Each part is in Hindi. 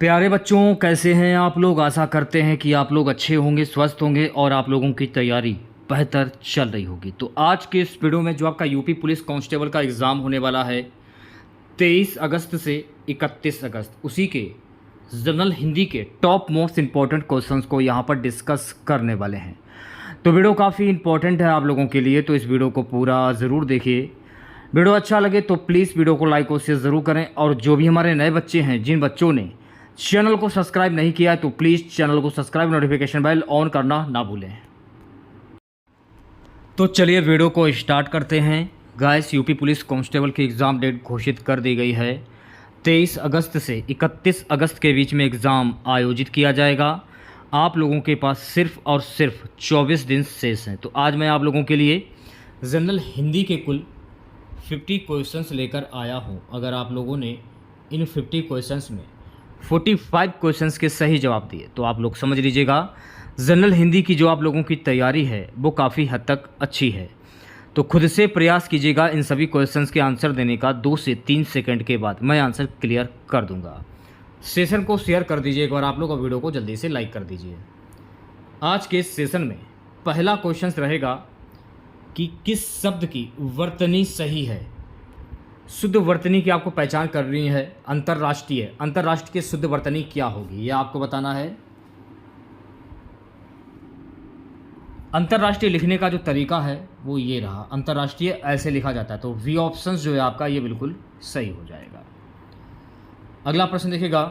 प्यारे बच्चों, कैसे हैं आप लोग। आशा करते हैं कि आप लोग अच्छे होंगे, स्वस्थ होंगे और आप लोगों की तैयारी बेहतर चल रही होगी। तो आज के इस वीडियो में जो आपका यूपी पुलिस कांस्टेबल का एग्ज़ाम होने वाला है 23 अगस्त से 31 अगस्त, उसी के जनरल हिंदी के टॉप मोस्ट इम्पॉर्टेंट क्वेश्चंस को यहाँ पर डिस्कस करने वाले हैं। तो वीडियो काफ़ी इंपॉर्टेंट है आप लोगों के लिए, तो इस वीडियो को पूरा ज़रूर देखिए। वीडियो अच्छा लगे तो प्लीज़ वीडियो को लाइक और शेयर ज़रूर करें, और जो भी हमारे नए बच्चे हैं, जिन बच्चों ने चैनल को सब्सक्राइब नहीं किया है, तो प्लीज़ चैनल को सब्सक्राइब, नोटिफिकेशन बेल ऑन करना ना भूलें। तो चलिए वीडियो को स्टार्ट करते हैं। गाइस, यूपी पुलिस कांस्टेबल की एग्ज़ाम डेट घोषित कर दी गई है। 23 अगस्त से 31 अगस्त के बीच में एग्ज़ाम आयोजित किया जाएगा। आप लोगों के पास सिर्फ और सिर्फ 24 दिन शेष हैं। तो आज मैं आप लोगों के लिए जनरल हिंदी के कुल 50 क्वेश्चंस लेकर आया हूं। अगर आप लोगों ने इन 50 क्वेश्चंस में 45 क्वेश्चंस के सही जवाब दिए तो आप लोग समझ लीजिएगा जनरल हिंदी की जो आप लोगों की तैयारी है वो काफ़ी हद तक अच्छी है। तो खुद से प्रयास कीजिएगा इन सभी क्वेश्चंस के आंसर देने का। 2 से 3 सेकंड के बाद मैं आंसर क्लियर कर दूंगा। सेशन को शेयर कर दीजिए एक बार आप लोग, और वीडियो को जल्दी से लाइक कर दीजिए। आज के इस सेशन में पहला क्वेश्चन रहेगा कि किस शब्द की वर्तनी सही है। शुद्ध वर्तनी की आपको पहचान करनी है। अंतर्राष्ट्रीय की शुद्ध वर्तनी क्या होगी, यह आपको बताना है। अंतर्राष्ट्रीय लिखने का जो तरीका है वो ये रहा। अंतर्राष्ट्रीय ऐसे लिखा जाता है, तो वी ऑप्शन जो है आपका ये बिल्कुल सही हो जाएगा। अगला प्रश्न देखिएगा,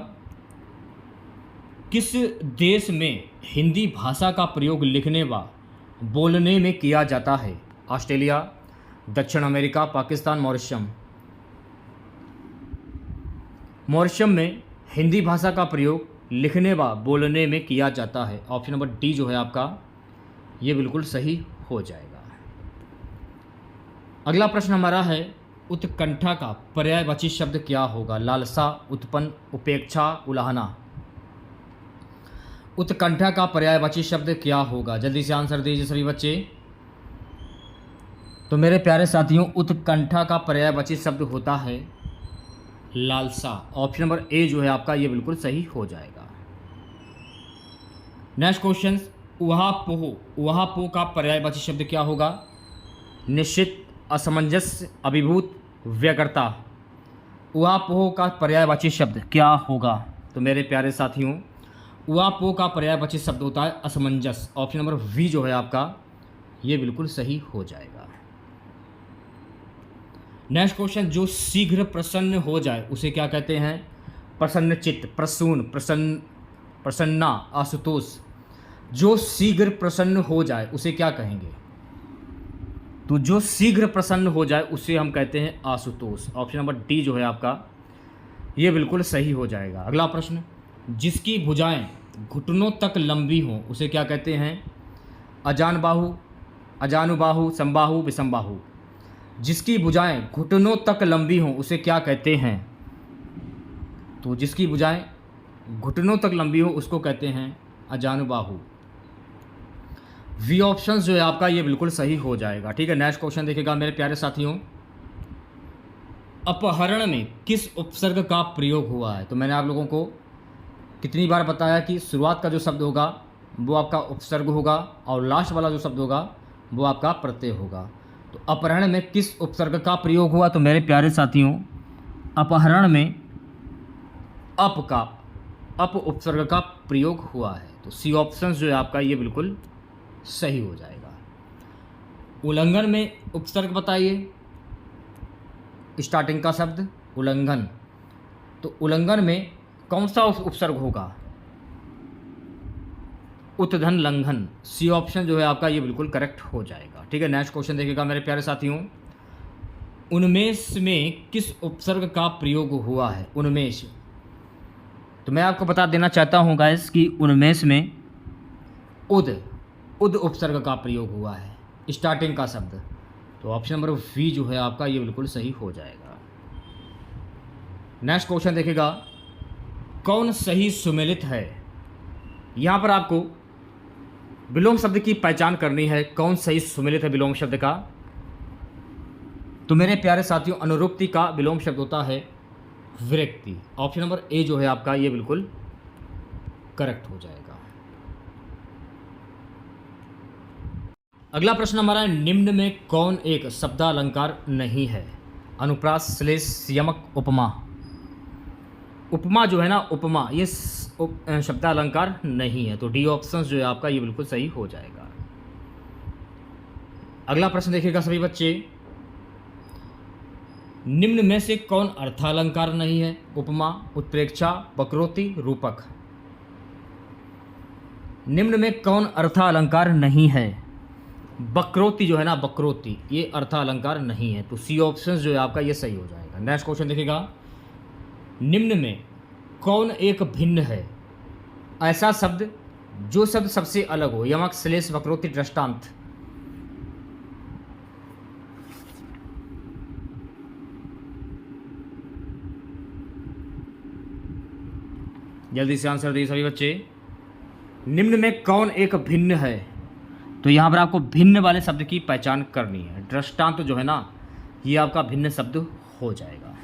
किस देश में हिंदी भाषा का प्रयोग लिखने व बोलने में किया जाता है। ऑस्ट्रेलिया, दक्षिण अमेरिका, पाकिस्तान, मॉरिशस में हिंदी भाषा का प्रयोग लिखने व बोलने में किया जाता है। ऑप्शन नंबर डी जो है आपका ये बिल्कुल सही हो जाएगा। अगला प्रश्न हमारा है, उत्कंठा का पर्यायवाची शब्द क्या होगा। लालसा, उत्पन्न, उपेक्षा, उलाहना। उत्कंठा का पर्यायवाची शब्द क्या होगा, जल्दी से आंसर दीजिए सभी बच्चे। तो मेरे प्यारे साथियों, उत्कंठा का पर्यायवाची शब्द होता है लालसा। ऑप्शन नंबर ए जो है आपका ये बिल्कुल सही हो जाएगा। नेक्स्ट क्वेश्चन, उहापोह का पर्यायवाची शब्द क्या होगा। निश्चित, असमंजस, अभिभूत, व्यग्रता। उहापोह का पर्यायवाची शब्द क्या होगा। तो मेरे प्यारे साथियों, उहापोह का पर्यायवाची शब्द होता है असमंजस। ऑप्शन नंबर वी जो है आपका ये बिल्कुल सही हो जाएगा। नेक्स्ट क्वेश्चन, जो शीघ्र प्रसन्न हो जाए उसे क्या कहते हैं। प्रसन्नचित्त, प्रसून, प्रसन्ना, आशुतोष। जो शीघ्र प्रसन्न हो जाए उसे क्या कहेंगे। तो जो शीघ्र प्रसन्न हो जाए उसे हम कहते हैं आशुतोष। ऑप्शन नंबर डी जो है आपका ये बिल्कुल सही हो जाएगा। अगला प्रश्न, जिसकी भुजाएं घुटनों तक लंबी हों उसे क्या कहते हैं। अजानबाहु, अजानुबाहु, समबाहु, विषमबाहु। जिसकी भुजाएं घुटनों तक लंबी हों उसे क्या कहते हैं। तो जिसकी भुजाएं घुटनों तक लंबी हो उसको कहते हैं अजानुबाहु। वी ऑप्शन जो है आपका ये बिल्कुल सही हो जाएगा। ठीक है, नेक्स्ट क्वेश्चन देखिएगा मेरे प्यारे साथियों, अपहरण में किस उपसर्ग का प्रयोग हुआ है। तो मैंने आप लोगों को कितनी बार बताया कि शुरुआत का जो शब्द होगा वो आपका उपसर्ग होगा, और लास्ट वाला जो शब्द होगा वो आपका प्रत्यय होगा। तो अपहरण में किस उपसर्ग का प्रयोग हुआ। तो मेरे प्यारे साथियों, अपहरण में अप उपसर्ग का प्रयोग हुआ है। तो सी ऑप्शन जो है आपका ये बिल्कुल सही हो जाएगा। उल्लंघन में उपसर्ग बताइए। स्टार्टिंग का शब्द उल्लंघन, तो उल्लंघन में कौन सा उपसर्ग होगा। उत्धन लंघन। सी ऑप्शन जो है आपका ये बिल्कुल करेक्ट हो जाएगा। ठीक है, नेक्स्ट क्वेश्चन देखिएगा मेरे प्यारे साथियों, उन्मेष में किस उपसर्ग का प्रयोग हुआ है। उन्मेष, तो मैं आपको बता देना चाहता हूँ गाइस कि उन्मेष में उद उपसर्ग का प्रयोग हुआ है, स्टार्टिंग का शब्द। तो ऑप्शन नंबर वी जो है आपका ये बिल्कुल सही हो जाएगा। नेक्स्ट क्वेश्चन देखिएगा, कौन सही सुमेलित है। यहाँ पर आपको विलोम शब्द की पहचान करनी है। कौन सही सुमेलित है विलोम शब्द का। तो मेरे प्यारे साथियों, अनुरूक्ति का विलोम शब्द होता है विरक्ति। ऑप्शन नंबर ए जो है आपका ये बिल्कुल करेक्ट हो जाएगा। अगला प्रश्न हमारा है, निम्न में कौन एक शब्दालंकार नहीं है? अनुप्रास, श्लेष, यमक, उपमा। उपमा जो है ना, उपमा ये शब्दालंकार नहीं है, तो डी ऑप्शन जो है आपका ये बिल्कुल सही हो जाएगा। अगला प्रश्न देखिएगा सभी बच्चे, निम्न में से कौन अर्थालंकार नहीं है? उपमा, उत्प्रेक्षा, वक्रोक्ति, रूपक। निम्न में कौन अर्थालंकार नहीं है? वक्रोक्ति जो है ना, वक्रोक्ति ये अर्थालंकार नहीं है, तो सी ऑप्शन जो है आपका ये सही हो जाएगा। नेक्स्ट क्वेश्चन देखिएगा, निम्न में कौन एक भिन्न है? ऐसा शब्द जो शब्द सबसे अलग हो। यमक, श्लेष, वक्रोक्ति, दृष्टांत। जल्दी से आंसर दिए सभी बच्चे। निम्न में कौन एक भिन्न है? तो यहाँ पर आपको भिन्न वाले शब्द की पहचान करनी है। दृष्टांत जो है ना, ये आपका भिन्न शब्द हो जाएगा।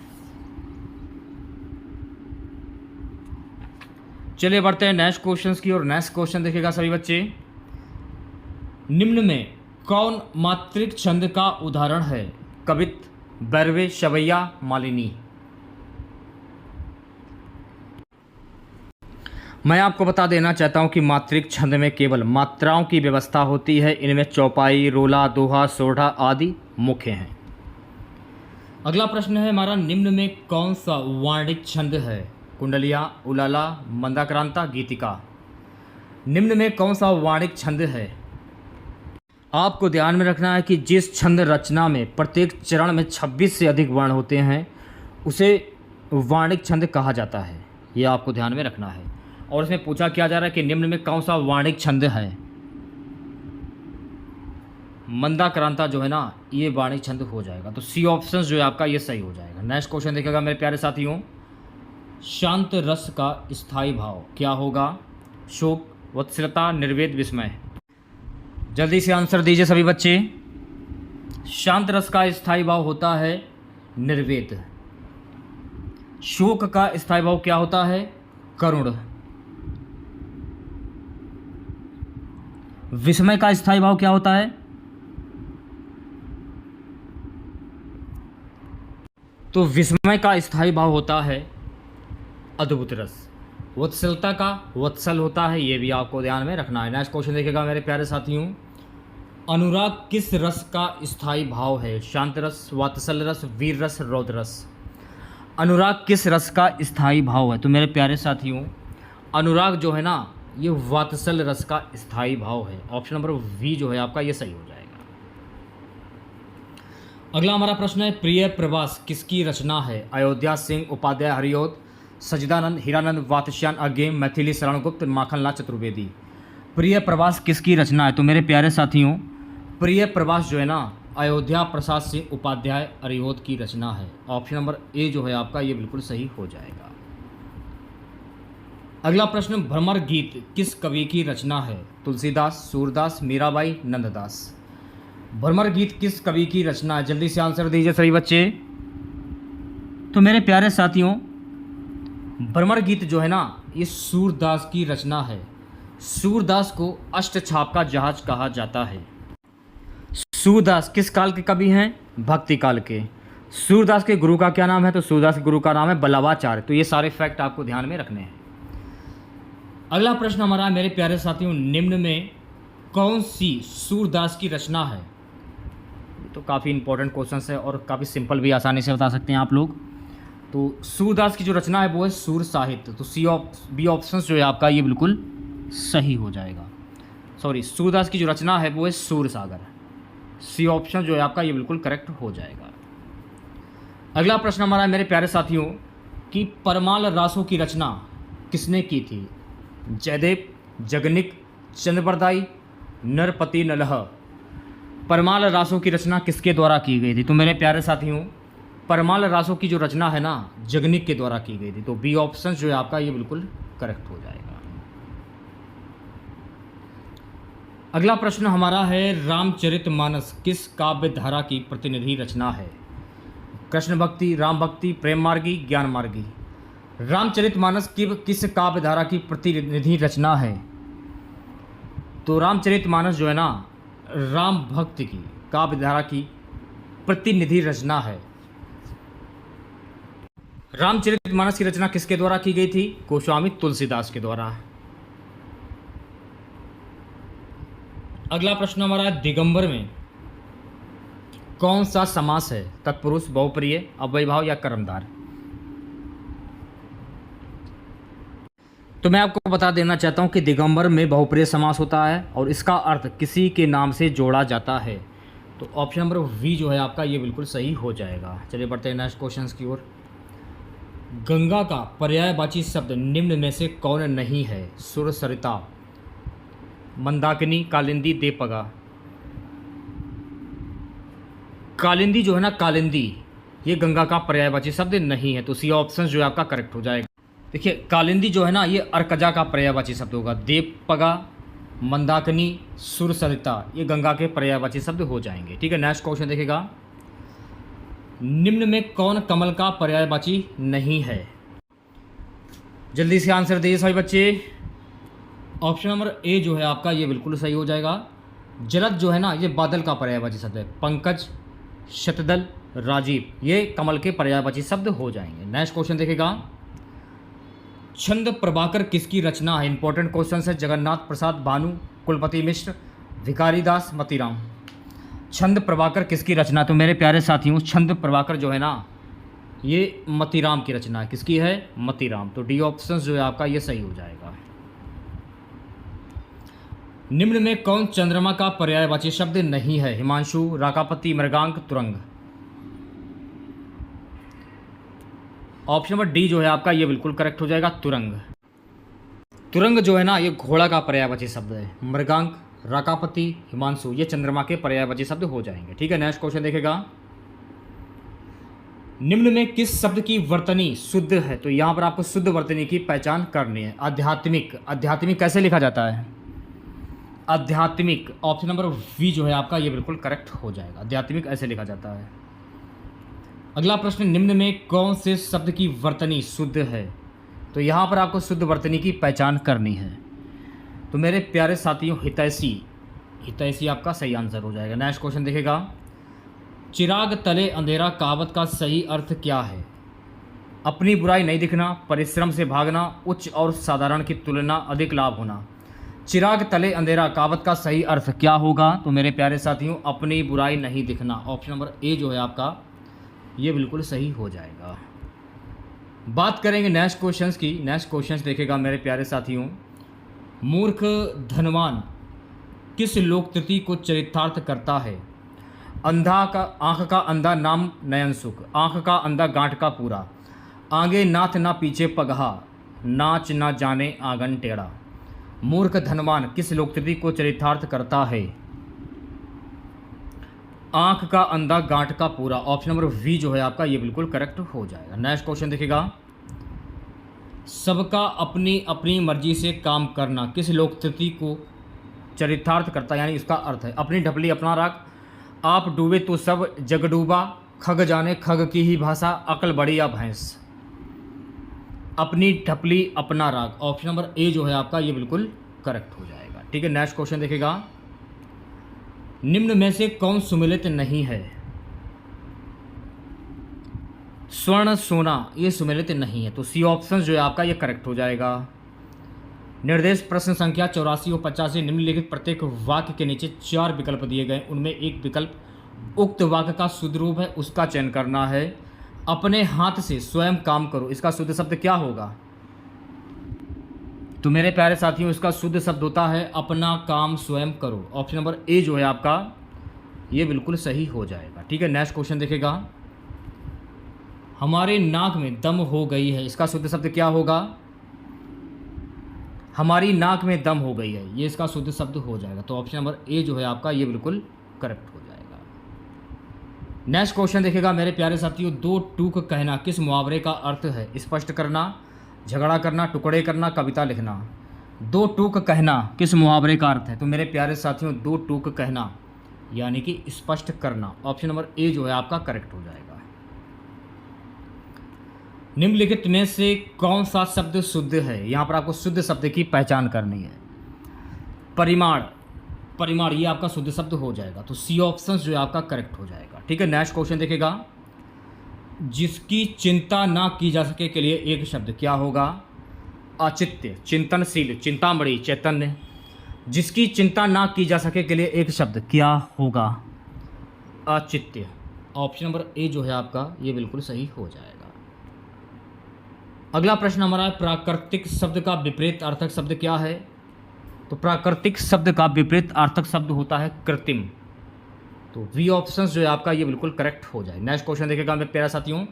चलिए बढ़ते हैं नेक्स्ट क्वेश्चंस की ओर। नेक्स्ट क्वेश्चन देखिएगा सभी बच्चे, निम्न में कौन मात्रिक छंद का उदाहरण है? कवित, बैरवे, शवैया, मालिनी। मैं आपको बता देना चाहता हूं कि मात्रिक छंद में केवल मात्राओं की व्यवस्था होती है। इनमें चौपाई, रोला, दोहा, सोढ़ा आदि मुख्य हैं। अगला प्रश्न है हमारा, निम्न में कौन सा वार्णिक छंद है? कुंडलिया, उलाला, मंदाक्रांता, गीतिका। निम्न में कौन सा वार्णिक छंद है? आपको ध्यान में रखना है कि जिस छंद रचना में प्रत्येक चरण में 26 से अधिक वर्ण होते हैं उसे वार्णिक छंद कहा जाता है। यह आपको ध्यान में रखना है। और इसमें पूछा क्या जा रहा है कि निम्न में कौन सा वार्णिक छंद है? मंदाक्रांता जो है ना, ये वार्णिक छंद हो जाएगा, तो सी ऑप्शन जो है आपका ये सही हो जाएगा। नेक्स्ट क्वेश्चन देखिएगा मेरे प्यारे साथियों, शांत रस का स्थायी भाव क्या होगा? शोक, वत्सलता, निर्वेद, विस्मय। जल्दी से आंसर दीजिए सभी बच्चे। शांत रस का स्थायी भाव होता है निर्वेद। शोक का स्थायी भाव क्या होता है? करुण। विस्मय का स्थायी भाव क्या होता है? तो विस्मय का स्थायी भाव होता है अद्भुत रस। वत्सलता का वत्सल होता है, ये भी आपको ध्यान में रखना है। नेक्स्ट क्वेश्चन देखिएगा मेरे प्यारे साथियों, अनुराग किस रस का स्थायी भाव है? शांत रस, वात्सल रस, वीर रस, रौद्र रस। अनुराग किस रस का स्थायी भाव है? तो मेरे प्यारे साथियों, अनुराग जो है ना, ये वात्सल रस का स्थायी भाव है। ऑप्शन नंबर वी जो है आपका ये सही हो जाएगा। अगला हमारा प्रश्न है, प्रिय प्रवास किसकी रचना है? अयोध्या सिंह उपाध्याय हरिऔध, सच्चिदानंद हीरानंद वात्स्यायन अज्ञे, मैथिली शरण गुप्त, माखनलाल चतुर्वेदी। प्रिय प्रवास किसकी रचना है? तो मेरे प्यारे साथियों, प्रिय प्रवास जो है ना, अयोध्या प्रसाद सिंह उपाध्याय हरिऔध की रचना है। ऑप्शन नंबर ए जो है आपका ये बिल्कुल सही हो जाएगा। अगला प्रश्न, भ्रमर गीत किस कवि की रचना है? तुलसीदास, सूरदास, मीराबाई, नंददास। भ्रमर गीत किस कवि की रचना है? जल्दी से आंसर दीजिए सभी बच्चे। तो मेरे प्यारे साथियों, भ्रमर गीत जो है ना, ये सूरदास की रचना है। सूरदास को अष्टछाप का जहाज कहा जाता है। सूरदास किस काल के कवि हैं? भक्ति काल के। सूरदास के गुरु का क्या नाम है? तो सूरदास के गुरु का नाम है बल्लभाचार्य। तो ये सारे फैक्ट आपको ध्यान में रखने हैं। अगला प्रश्न हमारा है मेरे प्यारे साथियों, निम्न में कौन सी सूरदास की रचना है? तो काफ़ी इंपॉर्टेंट क्वेश्चन है और काफ़ी सिंपल भी, आसानी से बता सकते हैं आप लोग। तो सूरदास की जो रचना है वो है सूर साहित्य। तो बी ऑप्शन जो है आपका ये बिल्कुल सही हो जाएगा। सॉरी, सूरदास की जो रचना है वो है सूर सागर। सी ऑप्शन जो है आपका ये बिल्कुल करेक्ट हो जाएगा। अगला प्रश्न हमारा है मेरे प्यारे साथियों कि परमाल रासों की रचना किसने की थी? जयदेव, जगनिक, चंद्रबरदाई, नरपति नलह। परमाल रासों की रचना किसके द्वारा की गई थी? तो मेरे प्यारे साथियों, परमाल रासों की जो रचना है ना, जगनिक के द्वारा की गई थी। तो बी ऑप्शन जो है आपका ये बिल्कुल करेक्ट हो जाएगा। अगला प्रश्न हमारा है, रामचरितमानस किस काव्य धारा की प्रतिनिधि रचना है? कृष्ण भक्ति, राम भक्ति, प्रेम मार्गी, ज्ञान मार्गी। रामचरितमानस की किस काव्य धारा की प्रतिनिधि रचना है? तो रामचरितमानस जो है ना, राम भक्त की काव्य धारा की प्रतिनिधि रचना है। रामचरितमानस की रचना किसके द्वारा की गई थी? गोस्वामी तुलसीदास के द्वारा। अगला प्रश्न हमारा है, दिगंबर में कौन सा समास है? तत्पुरुष, बहुप्रिय, अव्ययभाव या कर्मधार? तो मैं आपको बता देना चाहता हूं कि दिगंबर में बहुप्रिय समास होता है और इसका अर्थ किसी के नाम से जोड़ा जाता है। तो ऑप्शन नंबर वी जो है आपका, ये बिल्कुल सही हो जाएगा। चलिए बढ़ते हैं नेक्स्ट क्वेश्चन की ओर। गंगा का पर्यायवाची शब्द निम्न में से कौन नहीं है? सुर, सरिता, मंदाकिनी, कालिंदी, देवपगा। कालिंदी जो है ना, कालिंदी ये गंगा का पर्यायवाची शब्द नहीं है, तो सी ऑप्शन जो है आपका करेक्ट हो जाएगा। देखिए कालिंदी जो है ना, ये अर्कजा का पर्यायवाची शब्द होगा। देवपगा, मंदाकिनी, सुर, सरिता ये गंगा के पर्यायवाची शब्द हो जाएंगे। ठीक है, नेक्स्ट क्वेश्चन देखिएगा। निम्न में कौन कमल का पर्यायवाची नहीं है? जल्दी से आंसर दिए सभी बच्चे। ऑप्शन नंबर ए जो है आपका, ये बिल्कुल सही हो जाएगा। जलद जो है ना, ये बादल का पर्यायवाची शब्द है। पंकज, शतदल, राजीव ये कमल के पर्यायवाची शब्द हो जाएंगे। नेक्स्ट क्वेश्चन देखिएगा। छंद प्रभाकर किसकी रचना है? इंपॉर्टेंट क्वेश्चन है। जगन्नाथ प्रसाद, भानु, कुलपति मिश्र, भिखारी दास, मतीराम। छंद प्रभाकर किसकी रचना? तो मेरे प्यारे साथियों, छंद प्रभाकर जो है ना, ये मतीराम की रचना है। किसकी है? मतीराम। तो डी ऑप्शन जो है आपका, ये सही हो जाएगा। निम्न में कौन चंद्रमा का पर्यायवाची शब्द नहीं है? हिमांशु, राकापति, मृगांक, तुरंग। ऑप्शन नंबर डी जो है आपका, ये बिल्कुल करेक्ट हो जाएगा। तुरंग। तुरंग जो है ना, ये घोड़ा का पर्यायवाची शब्द है। मृगांक, राकापति, हिमांशु ये चंद्रमा के पर्यायवाची शब्द हो जाएंगे। ठीक है, नेक्स्ट क्वेश्चन देखेगा। निम्न में किस शब्द की वर्तनी शुद्ध है? तो यहाँ पर आपको शुद्ध वर्तनी की पहचान करनी है। आध्यात्मिक, आध्यात्मिक कैसे लिखा जाता है? आध्यात्मिक। ऑप्शन नंबर वी जो है आपका, ये बिल्कुल करेक्ट हो जाएगा। आध्यात्मिक ऐसे लिखा जाता है। अगला प्रश्न, निम्न में कौन से शब्द की वर्तनी शुद्ध है? तो यहाँ पर आपको शुद्ध वर्तनी की पहचान करनी है। तो मेरे प्यारे साथियों, हितैषी, हितैषी आपका सही आंसर हो जाएगा। नेक्स्ट क्वेश्चन देखेगा। चिराग तले अंधेरा कहावत का सही अर्थ क्या है? अपनी बुराई नहीं दिखना, परिश्रम से भागना, उच्च और साधारण की तुलना अधिक लाभ होना। चिराग तले अंधेरा कहावत का सही अर्थ क्या होगा? तो मेरे प्यारे साथियों, अपनी बुराई नहीं दिखना। ऑप्शन नंबर ए जो है आपका, ये बिल्कुल सही हो जाएगा। बात करेंगे नेक्स्ट क्वेश्चंस की। नेक्स्ट क्वेश्चंस देखेगा मेरे प्यारे साथियों। मूर्ख धनवान किस लोककृति को चरितार्थ करता है? अंधा का आँख का अंधा नाम नयन सुख, आँख का अंधा गांठ का पूरा, आगे नाथ ना पीछे पगहा, नाच ना जाने आंगन टेढ़ा। मूर्ख धनवान किस लोककृति को चरितार्थ करता है? आंख का अंधा गांठ का पूरा। ऑप्शन नंबर वी जो है आपका, ये बिल्कुल करेक्ट हो जाएगा। नेक्स्ट क्वेश्चन देखिएगा। सबका अपनी अपनी मर्जी से काम करना किस लोककृति को चरितार्थ करता है? यानी इसका अर्थ है अपनी ढपली अपना राग, आप डूबे तो सब जग डूबा, खग जाने खग की ही भाषा, अकल बड़ी या भैंस। अपनी ढपली अपना राग। ऑप्शन नंबर ए जो है आपका, ये बिल्कुल करेक्ट हो जाएगा। ठीक है, नेक्स्ट क्वेश्चन देखिएगा। निम्न में से कौन सुमेलित नहीं है? स्वर्ण, सोना ये सुमेलित नहीं है, तो सी ऑप्शन जो है आपका, ये करेक्ट हो जाएगा। निर्देश प्रश्न संख्या 84 और 85 निम्नलिखित प्रत्येक वाक्य के नीचे 4 विकल्प दिए गए, उनमें एक विकल्प उक्त वाक्य का शुद्ध रूप है, उसका चयन करना है। अपने हाथ से स्वयं काम करो, इसका शुद्ध शब्द क्या होगा? तो मेरे प्यारे साथियों, इसका शुद्ध शब्द होता है अपना काम स्वयं करो। ऑप्शन नंबर ए जो है आपका, ये बिल्कुल सही हो जाएगा। ठीक है, नेक्स्ट क्वेश्चन देखेगा। हमारे नाक में दम हो गई है, इसका शुद्ध शब्द क्या होगा? हमारी नाक में दम हो गई है, ये इसका शुद्ध शब्द हो जाएगा। तो ऑप्शन नंबर ए जो है आपका, ये बिल्कुल करेक्ट हो जाएगा। नेक्स्ट क्वेश्चन देखेगा मेरे प्यारे साथियों। दो टूक कहना किस मुहावरे का अर्थ है? स्पष्ट करना, झगड़ा करना, टुकड़े करना, कविता लिखना। दो टूक कहना किस मुहावरे का अर्थ है? तो मेरे प्यारे साथियों, दो टूक कहना यानी कि स्पष्ट करना। ऑप्शन नंबर ए जो है आपका करेक्ट हो जाएगा। निम्नलिखित में से कौन सा शब्द शुद्ध है? यहाँ पर आपको शुद्ध शब्द की पहचान करनी है। परिमाण, परिमाण ये आपका शुद्ध शब्द हो जाएगा, तो सी ऑप्शन जो है आपका करेक्ट हो जाएगा। ठीक है, नेक्स्ट क्वेश्चन देखिएगा। जिसकी चिंता ना की जा सके के लिए एक शब्द क्या होगा? औचित्य, चिंतनशील, चिंतामणि, चैतन्य। जिसकी चिंता ना की जा सके के लिए एक शब्द क्या होगा? औचित्य। ऑप्शन नंबर ए जो है आपका ये बिल्कुल सही हो जाएगा। अगला प्रश्न हमारा है, प्राकृतिक शब्द का विपरीत अर्थक शब्द क्या है? तो प्राकृतिक शब्द का विपरीत अर्थक शब्द होता है कृत्रिम। तो वी ऑप्शन जो है आपका ये बिल्कुल करेक्ट हो जाए। नेक्स्ट क्वेश्चन देखिएगा मेरे प्यारे साथियों।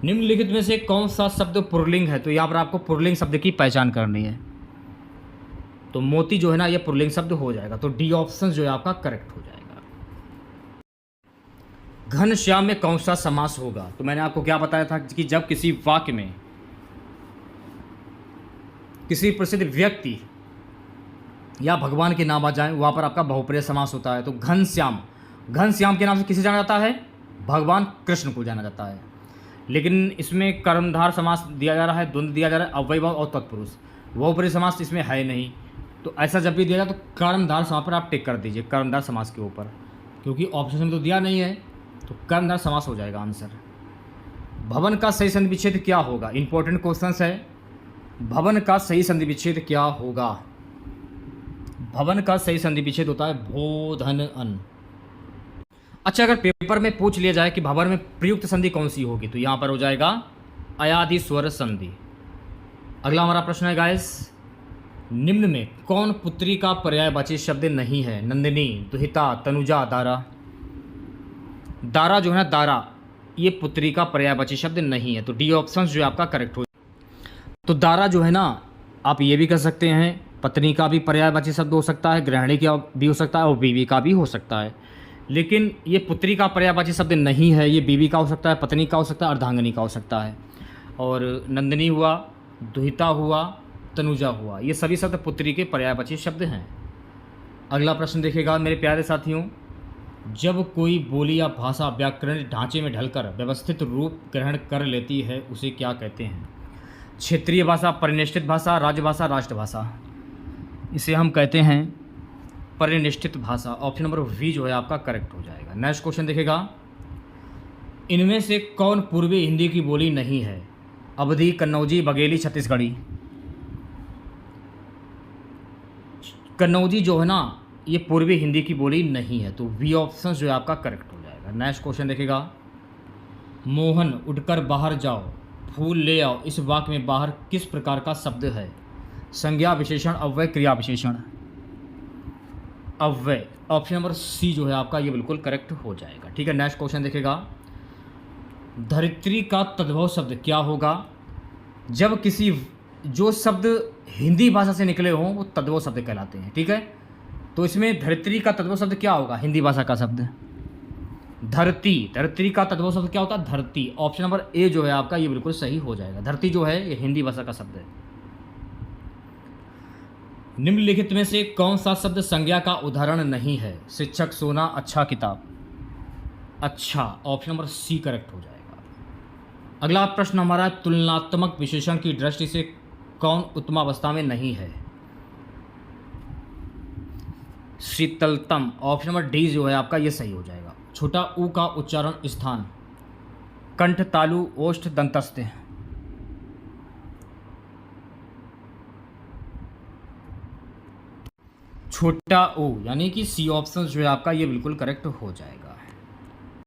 निम्नलिखित में से कौन सा शब्द पुल्लिंग है? तो यहाँ पर आपको पुल्लिंग शब्द की पहचान करनी है। तो मोती जो है ना ये पुल्लिंग शब्द हो जाएगा, तो डी ऑप्शन जो है आपका करेक्ट हो जाएगा। घनश्याम में कौन सा समास होगा? तो मैंने आपको क्या बताया था कि जब किसी वाक्य में किसी प्रसिद्ध व्यक्ति या भगवान के नाम आ जाए वहाँ पर आपका बहुप्रिय समास होता है। तो घनश्याम, घनश्याम के नाम से किसे जाना जाता है? भगवान कृष्ण को जाना जाता है। लेकिन इसमें कर्मधार समास दिया जा रहा है, द्वंद्व दिया जा रहा है, अव्ययभाव और तत्पुरुष। बहुप्रिय समास इसमें है नहीं, तो ऐसा जब भी दिया जाए तो कर्मधार समास पर आप टिक कर दीजिए, कर्मधार समास के ऊपर, क्योंकि ऑप्शन में तो दिया नहीं है, तो कर्मधार समास हो जाएगा आंसर। भवन का सही संधि विच्छेद क्या होगा? इंपॉर्टेंट क्वेश्चन है। भवन का सही संधि विच्छेद क्या होगा? भवन का सही संधि विच्छेद होता है भोधन अन। अच्छा, अगर पेपर में पूछ लिया जाए कि भवन में प्रयुक्त संधि कौन सी होगी, तो यहाँ पर हो जाएगा अयादि स्वर संधि। अगला हमारा प्रश्न है गाइस, निम्न में कौन पुत्री का पर्यायवाची शब्द नहीं है? नंदिनी, दुहिता, तनुजा, दारा। दारा जो है ना, दारा ये पुत्री का पर्यायवाची शब्द नहीं है, तो डी ऑप्शन जो है आपका करेक्ट हो। तो दारा जो है ना, आप ये भी कर सकते हैं, पत्नी का भी पर्यायवाची शब्द हो सकता है, गृहिणी का भी हो सकता है और बीवी का भी हो सकता है। लेकिन ये पुत्री का पर्यायवाची शब्द नहीं है, ये बीवी का हो सकता है, पत्नी का हो सकता है, अर्धांगिनी का हो सकता है। और नंदिनी हुआ, दुहिता हुआ, तनुजा हुआ, ये सभी शब्द पुत्री के पर्यायवाची शब्द हैं। अगला प्रश्न देखिएगा मेरे प्यारे साथियों। जब कोई बोली या भाषा व्याकरण ढांचे में ढलकर व्यवस्थित रूप ग्रहण कर लेती है उसे क्या कहते हैं? क्षेत्रीय भाषा, परिनिष्ठित भाषा, राजभाषा, राष्ट्रभाषा। इसे हम कहते हैं परिनिष्ठित भाषा। ऑप्शन नंबर वी जो है आपका करेक्ट हो जाएगा। नेक्स्ट क्वेश्चन देखेगा, इनमें से कौन पूर्वी हिंदी की बोली नहीं है? अवधी, कन्नौजी, बघेली, छत्तीसगढ़ी। कन्नौजी जो है ना ये पूर्वी हिंदी की बोली नहीं है, तो वी ऑप्शन जो है आपका करेक्ट हो जाएगा। नेक्स्ट क्वेश्चन देखेगा, मोहन उठकर बाहर जाओ, फूल ले आओ, इस वाक्य में बाहर किस प्रकार का शब्द है? संज्ञा, विशेषण, अव्यय, क्रिया विशेषण। अव्यय। ऑप्शन नंबर सी जो है आपका ये बिल्कुल करेक्ट हो जाएगा। ठीक है, नेक्स्ट क्वेश्चन देखेगा, धरित्री का तद्भव शब्द क्या होगा? जब किसी जो शब्द हिंदी भाषा से निकले हों वो तद्भव शब्द कहलाते हैं। ठीक है, तो इसमें धरित्री का तद्भव शब्द क्या होगा? हिंदी भाषा का शब्द धरती। धरती का तद्भव शब्द क्या होता है? धरती। ऑप्शन नंबर ए जो है आपका ये बिल्कुल सही हो जाएगा। धरती जो है ये हिंदी भाषा का शब्द है। निम्नलिखित में से कौन सा शब्द संज्ञा का उदाहरण नहीं है? शिक्षक, सोना, अच्छा, किताब। अच्छा, ऑप्शन नंबर सी करेक्ट हो जाएगा। अगला प्रश्न हमारा, तुलनात्मक विशेषण की दृष्टि से कौन उत्तमावस्था में नहीं है? शीतलतम। ऑप्शन नंबर डी जो है आपका ये सही हो जाएगा। छोटा ऊ का उच्चारण स्थान, कंठ, तालु, ओष्ठ, दंतस्थ। छोटा ओ यानी कि सी ऑप्शन जो है आपका ये बिल्कुल करेक्ट हो जाएगा।